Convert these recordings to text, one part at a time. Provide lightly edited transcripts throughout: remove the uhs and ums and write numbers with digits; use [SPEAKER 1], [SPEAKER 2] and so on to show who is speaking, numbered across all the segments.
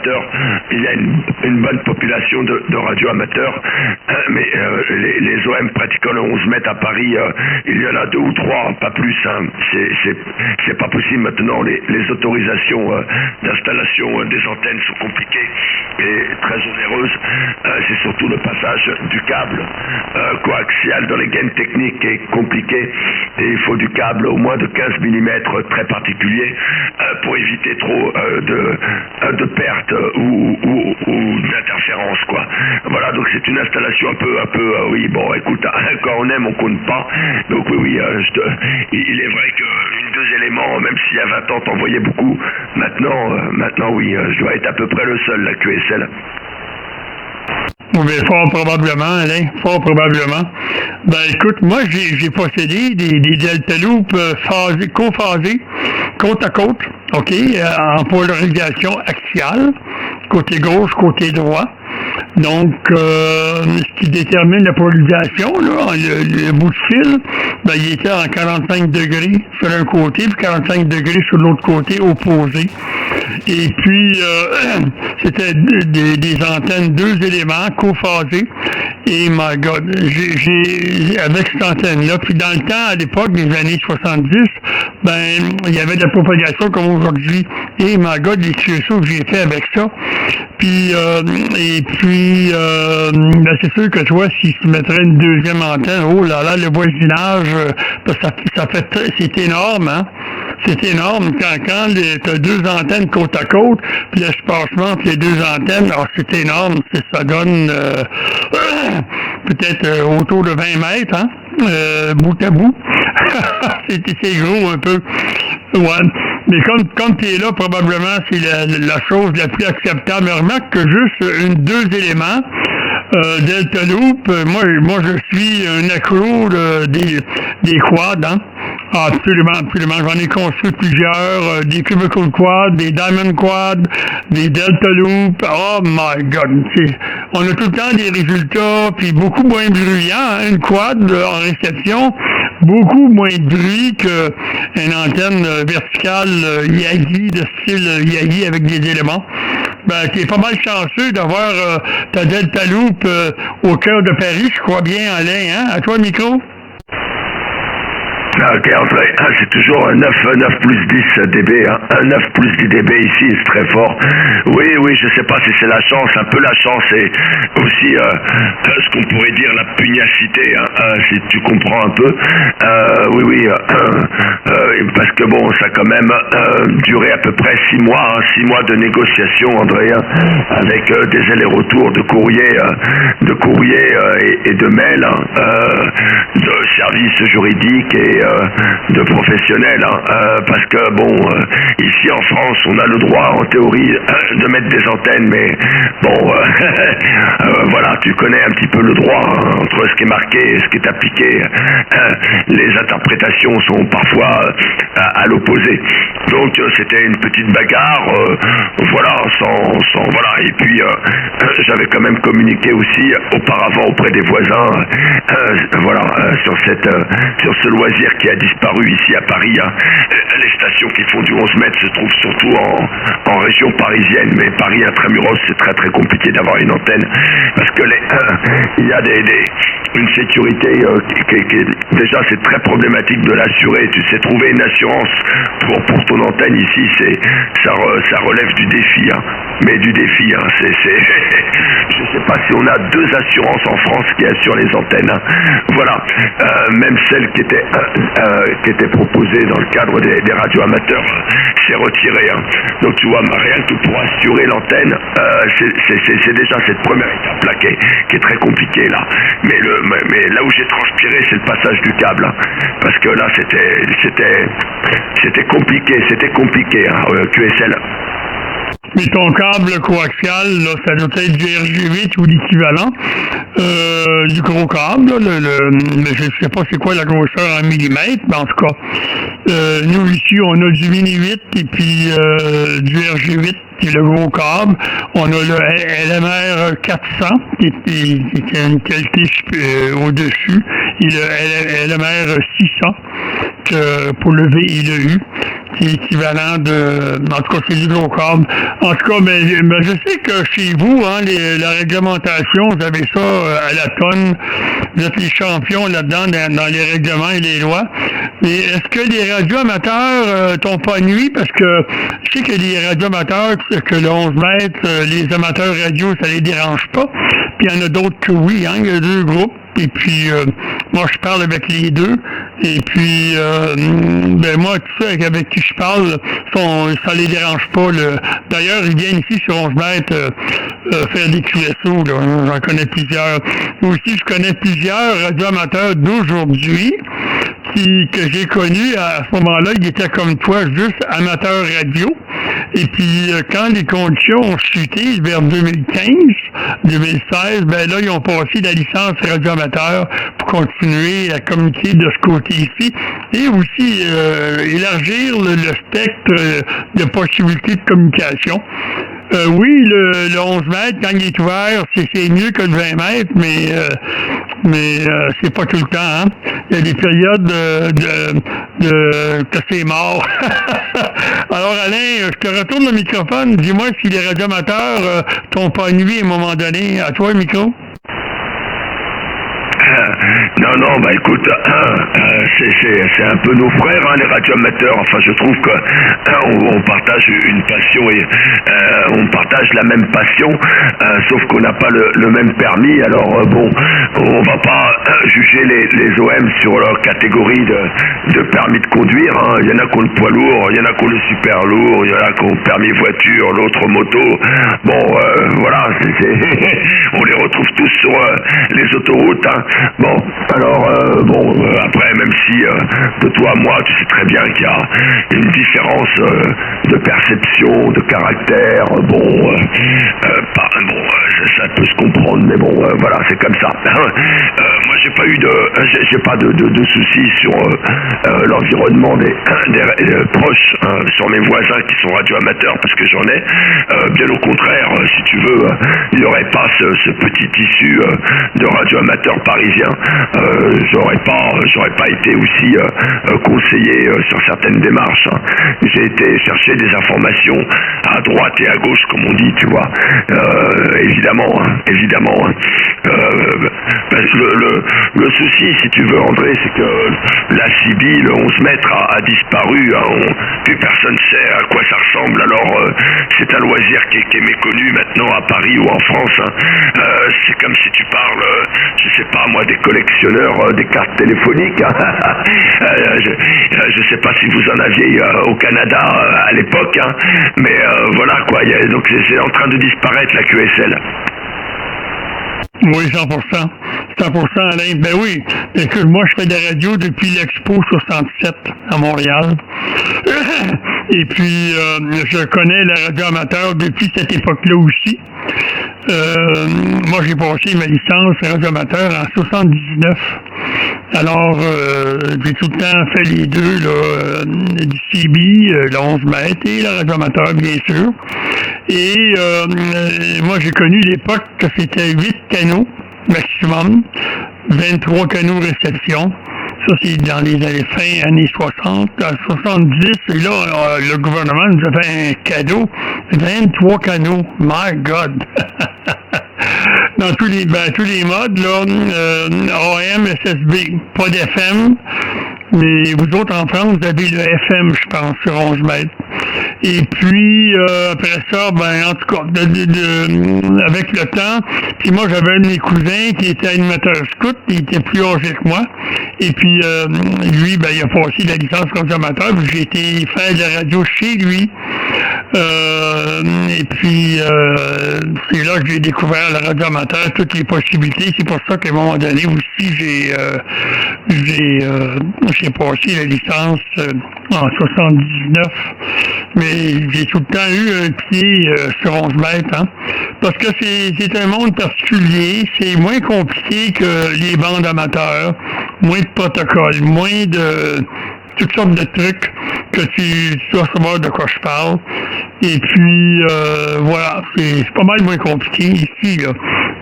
[SPEAKER 1] amateurs. Il y a une bonne population de radioamateurs, mais les OM pratiquant le 11 mètres à Paris, il y en a 2 ou 3, pas plus. Hein. C'est pas possible maintenant. Les autorisations d'installation des antennes sont compliquées et très onéreuses. C'est surtout le passage du câble coaxial dans les gaines techniques qui est compliqué, et il faut du câble au moins de 15 mm très particulier pour éviter trop de pertes ou d'interférences, quoi. Voilà, donc c'est une installation un peu oui, bon, écoute, quand on aime on compte pas, donc oui, il est vrai que 2 éléments, même s'il y a 20 ans t'en voyais beaucoup, maintenant oui, je dois être à peu près le seul, la QSL.
[SPEAKER 2] Oui, fort probablement, Alain, fort probablement. Ben écoute, moi j'ai possédé des Delta Loop cophasés, côte à côte, OK, en polarisation axiale, côté gauche, côté droit. Donc, ce qui détermine la polarisation, là, le bout de fil, ben, il était en 45 degrés sur un côté, puis 45 degrés sur l'autre côté, opposé. Et puis, c'était des antennes, 2 éléments cophasés. Et my God, j'ai avec cette antenne-là, puis dans le temps, à l'époque des années 70, ben, il y avait de la propagation comme aujourd'hui. Et my God, les QSO que j'ai fait avec ça. Puis, ben c'est sûr que toi, si tu mettrais une 2e antenne, oh là là, le voisinage, c'est énorme, hein? C'est énorme quand tu as 2 antennes côte à côte, puis l'espacement entre les 2 antennes, alors c'est énorme, ça donne peut-être autour de 20 mètres, hein? Bout à bout. c'est gros un peu. Ouais. Mais comme tu es là, probablement, c'est la chose la plus acceptable. Mais remarque que juste 2 éléments, Delta Loop, moi je suis un accro des quads, hein. Absolument. J'en ai construit plusieurs, des Cubicle Quad, des Diamond Quad, des Delta Loop. Oh my God! On a tout le temps des résultats, puis beaucoup moins bruyants. Hein, une quad en réception, beaucoup moins de bruit qu'une antenne verticale Yagi, de style Yagi avec des éléments. Ben, t'es pas mal chanceux d'avoir ta Delta Loop au cœur de Paris, je crois bien, Alain, hein? À toi, le micro?
[SPEAKER 1] Ok, André, c'est toujours un 9 plus 10 dB, hein. Un 9 plus 10 dB ici, c'est très fort. Oui, je sais pas si c'est la chance, un peu la chance, et aussi ce qu'on pourrait dire la pugnacité, hein, si tu comprends un peu. Oui, parce que bon, ça a quand même duré à peu près 6 mois, hein, 6 mois de négociations, André, hein, avec des allers-retours de courrier et de mails, hein, de services juridiques et de professionnels, hein, parce que bon, ici en France, on a le droit en théorie de mettre des antennes, mais bon, voilà, tu connais un petit peu le droit, hein, entre ce qui est marqué et ce qui est appliqué, les interprétations sont parfois à l'opposé. Donc c'était une petite bagarre, voilà, voilà, et puis j'avais quand même communiqué aussi auparavant auprès des voisins, voilà, sur ce loisir qui a disparu ici à Paris, hein. Les stations qui font du 11 mètres se trouvent surtout en région parisienne, mais Paris intramuros, c'est très très compliqué d'avoir une antenne, parce que il y a une sécurité déjà c'est très problématique de l'assurer. Tu sais, trouver une assurance pour ton antenne ici, ça relève du défi, hein. Mais du défi, hein, je sais pas si on a 2 assurances en France qui assurent les antennes, hein. Voilà, même celle qui était proposée dans le cadre des radios amateurs s'est retirée, hein. Donc tu vois, rien que pour assurer l'antenne, c'est déjà cette première étape là qui est très compliquée là. Mais là où j'ai transpiré, c'est le passage du câble, hein. Parce que là c'était compliqué, hein, QSL.
[SPEAKER 2] Mais ton câble coaxial, là, ça doit être du RG8 ou l'équivalent du gros câble. Mais je ne sais pas c'est quoi la grosseur en millimètres, mais en tout cas, nous ici, on a du Mini 8 et puis du RG8 qui est le gros câble. On a le LMR 400 qui a une qualité au-dessus et le LMR 600 pour le V et le U. c'est équivalent en tout cas, c'est l'hydrocarbure. En tout cas, mais je sais que chez vous, hein, la réglementation, vous avez ça à la tonne. Vous êtes les champions là-dedans, dans les règlements et les lois. Mais est-ce que les radioamateurs t'ont pas nuit? Parce que je sais que les radioamateurs, que le 11 mètres, les amateurs radio, ça les dérange pas. Puis il y en a d'autres que oui, hein, il y a deux groupes. Et puis, moi, je parle avec les deux. Et puis, moi, tout ça, avec qui je parle, ça les dérange pas. D'ailleurs, ils viennent ici sur 11 mètres faire des QSO. J'en connais plusieurs. Aussi, je connais plusieurs radioamateurs d'aujourd'hui que j'ai connus. À ce moment-là, ils étaient comme toi, juste amateurs radio. Et puis, quand les conditions ont chuté vers 2015, 2016, ben là, ils ont passé la licence radioamateur pour continuer à communiquer de ce côté-ci et aussi élargir le spectre de possibilités de communication. Oui, le 11 mètres, quand il est ouvert, c'est mieux que le 20 mètres, mais c'est pas tout le temps. Hein? Il y a des périodes que c'est mort. Alors Alain, je te retourne le microphone. Dis-moi si les radioamateurs t'ont pas nuit à un moment donné. À toi le micro.
[SPEAKER 1] Non, bah écoute, c'est un peu nos frères, hein, les radioamateurs. Enfin, je trouve que on partage une passion et on partage la même passion, sauf qu'on n'a pas le même permis. Alors bon, on va pas juger les OM sur leur catégorie de permis de conduire. Hein. Il y en a qui ont le poids lourd, il y en a qui ont le super lourd, il y en a qui ont le permis voiture, l'autre moto. Bon, voilà, on les retrouve tous sur les autoroutes. Hein. Bon, alors, après, même si de toi à moi, tu sais très bien qu'il y a une différence de perception, de caractère, ça peut se comprendre, mais bon, voilà, c'est comme ça. Moi, j'ai pas de soucis sur l'environnement des proches, hein, sur mes voisins qui sont radioamateurs, parce que j'en ai. Bien au contraire, si tu veux, il n'y aurait pas ce petit tissu de radioamateurs parisiens. J'aurais pas été aussi conseillé sur certaines démarches. Hein. J'ai été chercher des informations à droite et à gauche, comme on dit, tu vois. Évidemment. Hein. Le souci, si tu veux, André, c'est que la CB, le 11 mètres, a disparu. Hein. Plus personne sait à quoi ça ressemble. Alors, c'est un loisir qui est méconnu maintenant à Paris ou en France. Hein. C'est comme si tu parles, je sais pas moi, des collectionneurs des cartes téléphoniques. Hein. Je sais pas si vous en aviez au Canada à l'époque, hein. Mais voilà quoi. Donc c'est en train de disparaître la QSL.
[SPEAKER 2] Oui, 100%. 100%, Alain. Ben oui. Écoute, moi, je fais de la radio depuis l'Expo 67 à Montréal. Et puis, je connais la radio amateur depuis cette époque-là aussi. Moi, j'ai passé ma licence radio amateur en 79. Alors, j'ai tout le temps fait les deux, là, du CB, le 11 mètres et la radio amateur, bien sûr. Et moi, j'ai connu l'époque que c'était 8 canaux maximum, 23 canaux réception. Ça, c'est dans les années 60, 70. Et là, le gouvernement nous a fait un cadeau. 23 canaux. My God! Dans tous les modes, là, AM, SSB, pas d'FM. Mais vous autres, en France, vous avez le FM, je pense, sur 11 mètres. Et puis, après ça, en tout cas, avec le temps, puis moi, j'avais un de mes cousins qui était animateur scout, il était plus âgé que moi. Et puis, lui, il a passé la licence comme amateur, puis j'ai été faire de la radio chez lui. Et puis, c'est là que j'ai découvert la radio amateur, toutes les possibilités. C'est pour ça qu'à un moment donné aussi, j'ai passé la licence en 79, mais j'ai tout le temps eu un pied sur 11 mètres, hein, parce que c'est un monde particulier, c'est moins compliqué que les bandes amateurs, moins de protocoles, moins de toutes sortes de trucs que tu dois savoir de quoi je parle. Et puis, voilà, c'est pas mal moins compliqué ici, là.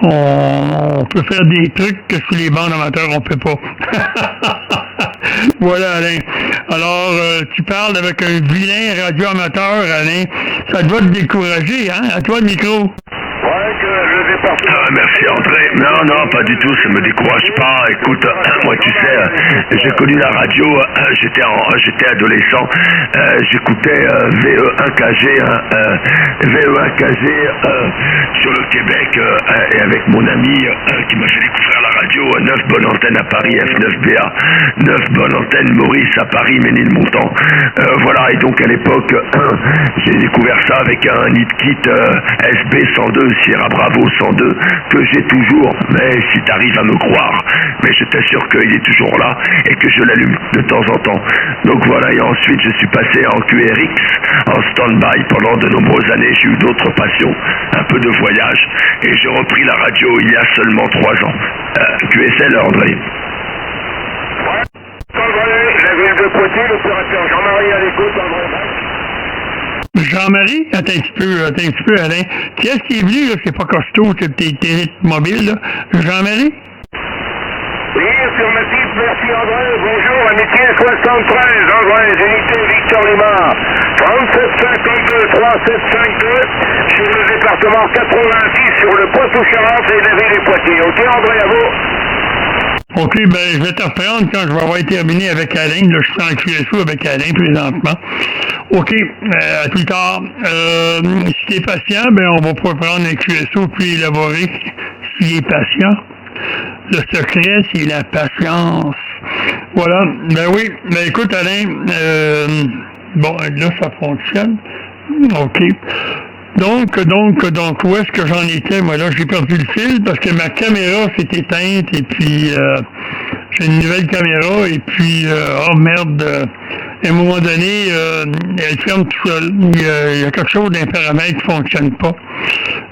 [SPEAKER 2] On peut faire des trucs que sur les bandes amateurs, on peut pas. Voilà, Alain. Alors, tu parles avec un vilain radio-amateur, Alain. Ça doit te décourager, hein? À toi le micro.
[SPEAKER 1] Merci André. Non, pas du tout, ça me décourage pas. Écoute, moi tu sais, j'ai connu la radio, j'étais adolescent, j'écoutais VE1KG, VE1KG sur le Québec, et avec mon ami qui m'a fait découvrir la radio, 9 bonnes antennes à Paris, F9BA, 9 bonnes antennes Maurice à Paris, Ménilmontant. Voilà, et donc à l'époque, j'ai découvert ça avec un hit kit SB 102, Sierra Bravo 102, que j'ai toujours, mais si t'arrives à me croire, mais je t'assure qu'il est toujours là et que je l'allume de temps en temps. Donc voilà, et ensuite je suis passé en QRX, en stand-by pendant de nombreuses années. J'ai eu d'autres passions, un peu de voyage, et j'ai repris la radio il y a seulement 3 ans. QSL, André.
[SPEAKER 3] La ville de Poitiers, l'opérateur Jean-Marie à l'écoute, André.
[SPEAKER 2] Jean-Marie, attends un petit peu, Alain. Qui est-ce qui est venu, là? C'est pas costaud, c'est tes mobiles, là. Jean-Marie?
[SPEAKER 3] Oui, affirmatif, merci André. Bonjour, amitié 73, André, unité Victor Lima. 3752 3752 sur le département 86 sur le Poitou-Charentes et la ville des Poitiers. Ok, André, à vous.
[SPEAKER 2] OK, ben je vais te reprendre quand je vais avoir terminé avec Alain. Là, je suis en QSO avec Alain présentement. OK, à plus tard. Si tu es patient, ben on va pouvoir prendre un QSO puis élaborer s'il est patient. Le secret, c'est la patience. Voilà. Ben oui, ben écoute Alain, bon, là ça fonctionne. OK. Donc, où est-ce que j'en étais? Moi, là, j'ai perdu le fil parce que ma caméra s'est éteinte et puis j'ai une nouvelle caméra et puis, oh merde, à un moment donné, elle ferme tout seul. Il y a quelque chose d'un paramètre qui fonctionne pas.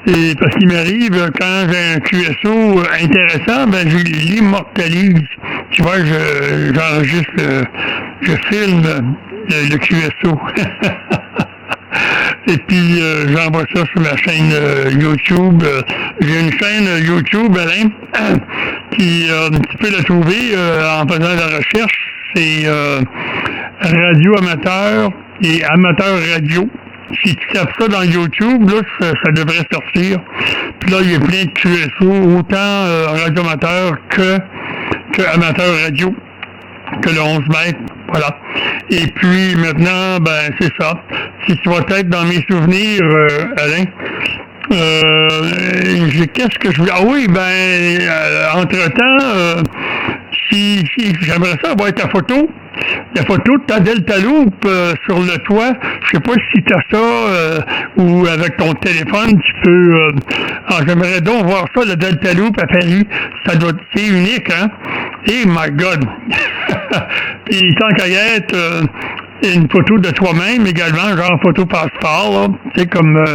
[SPEAKER 2] Et parce qu'il m'arrive, quand j'ai un QSO intéressant, ben, je l'immortalise. Tu vois, j'enregistre, je filme le QSO. Et puis, j'envoie ça sur ma chaîne YouTube. J'ai une chaîne YouTube, Alain, qui, tu peux la trouver en faisant la recherche. C'est Radio Amateur et Amateur Radio. Si tu tapes ça dans YouTube, là, ça devrait sortir. Puis là, il y a plein de QSO, autant Radio Amateur que Amateur Radio, que le 11 mètres. Voilà. Et puis maintenant, ben c'est ça. Si tu vas être dans mes souvenirs, Alain, qu'est-ce que je veux... Ah oui, ben, entre-temps, si j'aimerais ça avoir ta photo. La photo de ta Delta Loop sur le toit, je sais pas si tu as ça ou avec ton téléphone, tu peux... j'aimerais donc voir ça, le Delta Loop à Paris. Ça doit être unique, hein? Eh my God! Puis tant qu'à y être, une photo de toi-même également, genre photo passeport, là. Tu sais, comme...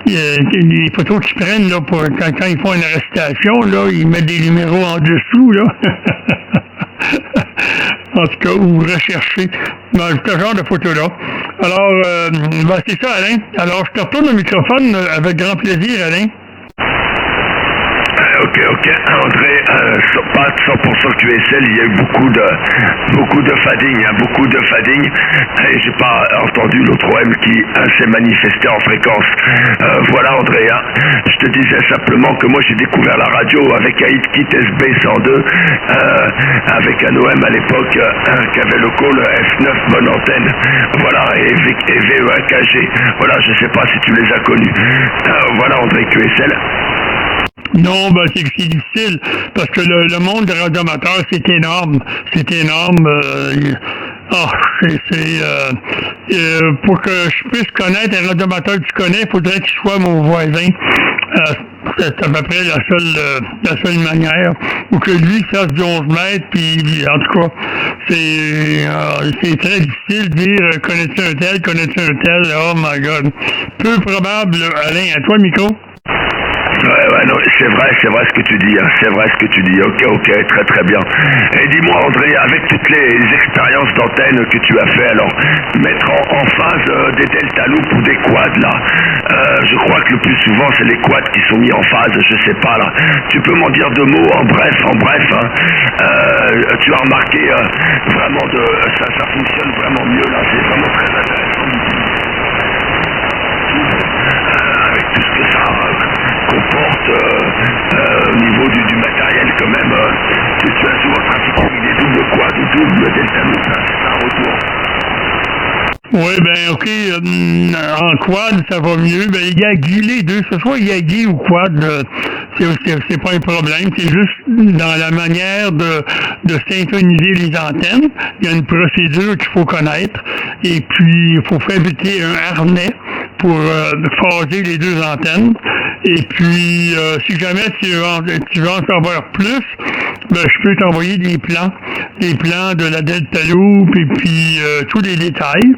[SPEAKER 2] les photos qu'ils prennent là, pour quand ils font une arrestation, là, ils mettent des numéros en dessous, là. En tout cas, ou rechercher dans ce genre de photos-là. Alors, ben c'est ça, Alain. Alors, je te retourne le microphone avec grand plaisir, Alain.
[SPEAKER 1] Ok, André, pas 100% QSL, il y a eu beaucoup de fading, beaucoup de fading, et j'ai pas entendu l'autre OM qui s'est manifesté en fréquence. Voilà André, je te disais simplement que moi j'ai découvert la radio avec un hit kit SB 102, avec un OM à l'époque qui avait le call F9 bonne antenne, voilà, et VE1KG, voilà, je sais pas si tu les as connus. Voilà André QSL.
[SPEAKER 2] Non, ben c'est difficile, parce que le monde des radioamateurs, c'est énorme. C'est énorme. Pour que je puisse connaître un radioamateur que tu connais, il faudrait qu'il soit mon voisin. C'est à peu près la seule manière. Ou que lui fasse du 11 mètres, puis en tout cas, c'est très difficile de dire connais-tu un tel, oh my God. Peu probable, Alain, à toi le micro.
[SPEAKER 1] Ouais, non, c'est vrai ce que tu dis, hein, c'est vrai ce que tu dis, ok, très très bien. Et dis-moi André, avec toutes les expériences d'antenne que tu as fait, alors, mettre en phase des delta loop ou des quads là, je crois que le plus souvent c'est les quads qui sont mis en phase, je sais pas là. Tu peux m'en dire deux mots en bref, hein. Tu as remarqué vraiment ça fonctionne vraiment mieux là, c'est vraiment très intéressant d'utiliser avec tout ce que ça comporte au niveau du matériel quand même. Tu as souvent trafiqué avec des doubles quads ou doubles delta loop, hein, c'est un retour.
[SPEAKER 2] Oui, ben ok, en quad, ça va mieux. Ben, Yagi, les deux, que ce soit Yagi ou quad, c'est pas un problème. C'est juste dans la manière de synchroniser les antennes. Il y a une procédure qu'il faut connaître. Et puis, il faut fabriquer un harnais pour phaser les deux antennes. Et puis, si jamais tu veux en savoir plus, ben, je peux t'envoyer des plans de la Delta Loop et puis tous les détails.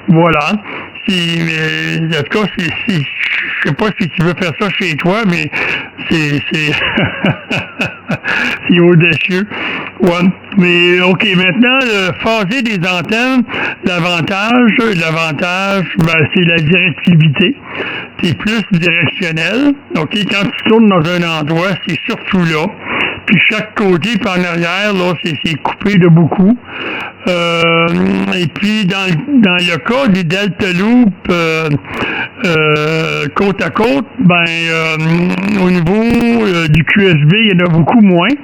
[SPEAKER 2] Voilà. En tout cas, je sais pas si tu veux faire ça chez toi, mais c'est c'est audacieux. Ouais. Mais ok, maintenant, phaser des antennes, l'avantage, ben, c'est la directivité. C'est plus directionnel. Ok, quand tu tournes dans un endroit, c'est surtout là. Puis chaque côté, puis en arrière, là, c'est coupé de beaucoup. Et puis dans le cas des Delta Loop côte à côte, ben au niveau du QSB, il y en a beaucoup moins.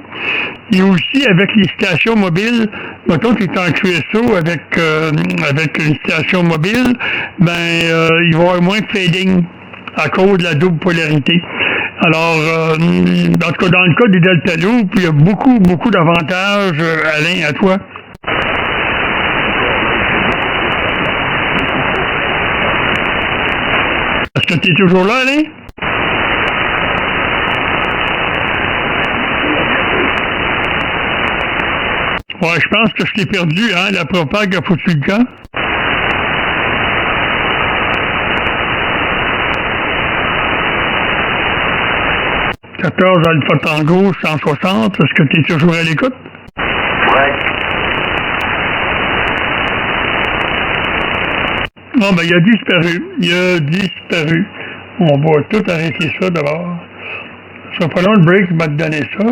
[SPEAKER 2] Et aussi avec les stations mobiles, mettons que tu es en QSO avec une station mobile, ben il va y avoir moins de fading à cause de la double polarité. Alors, en tout cas, dans le cas des Delta Loop, il y a beaucoup d'avantages, Alain, à toi. Est-ce que tu es toujours là, Alain? Ouais, je pense que je t'ai perdu, hein, la propague a foutu le camp. « 14 Alpha Tango 160, est-ce que tu es toujours à l'écoute? »
[SPEAKER 3] Ouais.
[SPEAKER 2] Non, ben il a disparu. On va tout arrêter ça d'abord. Ça va pas long le break, il va te donner ça.